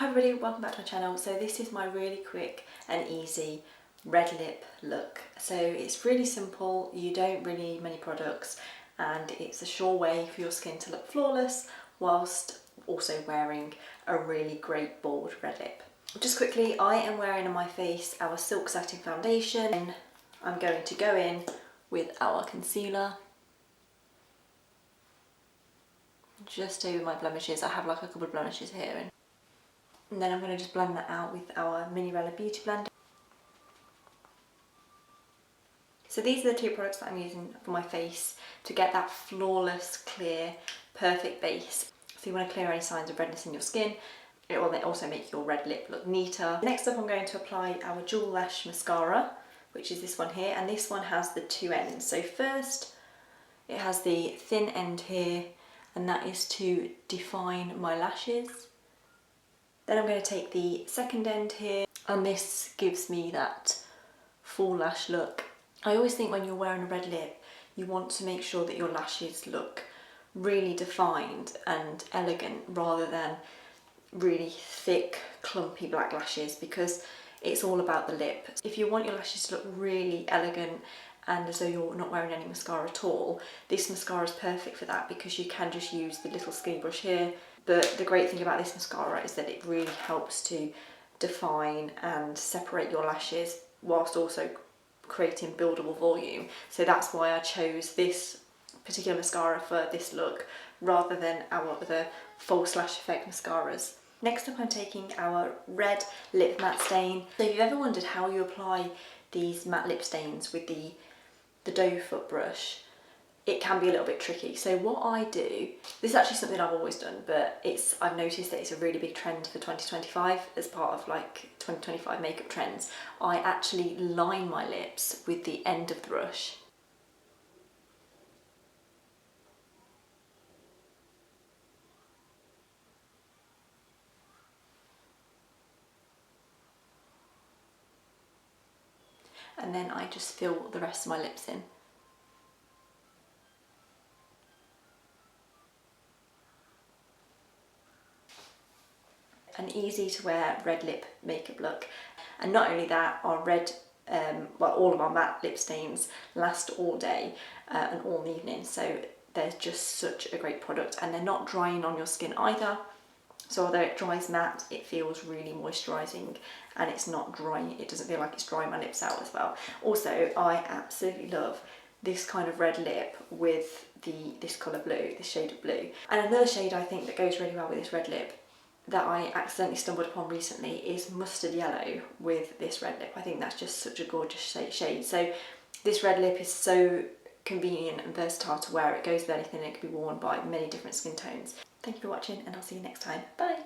Hi everybody, welcome back to my channel. So this is my really quick and easy red lip look. So it's really simple, you don't really need many products, and it's a sure way for your skin to look flawless whilst also wearing a really great bold red lip. Just quickly, I am wearing on my face our Silk Satin Foundation. I'm going to go in with our concealer just over my blemishes. I have like a couple of blemishes here, and then I'm going to just blend that out with our Mini Rella Beauty Blender. So these are the two products that I'm using for my face to get that flawless, clear, perfect base. So you want to clear any signs of redness in your skin. It will also make your red lip look neater. Next up, I'm going to apply our Jewel Lash Mascara, which is this one here, and this one has the two ends. So first, it has the thin end here, and that is to define my lashes. Then I'm going to take the second end here, and this gives me that full lash look. I always think when you're wearing a red lip, you want to make sure that your lashes look really defined and elegant rather than really thick, clumpy black lashes, because it's all about the lip. If you want your lashes to look really elegant and as though you're not wearing any mascara at all, this mascara is perfect for that because you can just use the little skinny brush here. But the great thing about this mascara is that it really helps to define and separate your lashes whilst also creating buildable volume. So that's why I chose this particular mascara for this look rather than our other false lash effect mascaras. Next up, I'm taking our red lip matte stain. So if you've ever wondered how you apply these matte lip stains with the doe foot brush, it can be a little bit tricky. So what I do, this is actually something I've always done, but I've noticed that it's a really big trend for 2025 as part of like 2025 makeup trends. I actually line my lips with the end of the brush. And then I just fill the rest of my lips in. An easy to wear red lip makeup look. And not only that, our red, all of our matte lip stains last all day and all evening. So they're just such a great product, and they're not drying on your skin either. So although it dries matte, it feels really moisturising, and it's not drying, it doesn't feel like it's drying my lips out as well. Also, I absolutely love this kind of red lip with this colour blue, this shade of blue. And another shade I think that goes really well with this red lip that I accidentally stumbled upon recently is mustard yellow with this red lip. I think that's just such a gorgeous shade. So this red lip is so convenient and versatile to wear. It goes with anything and it can be worn by many different skin tones. Thank you for watching, and I'll see you next time. Bye!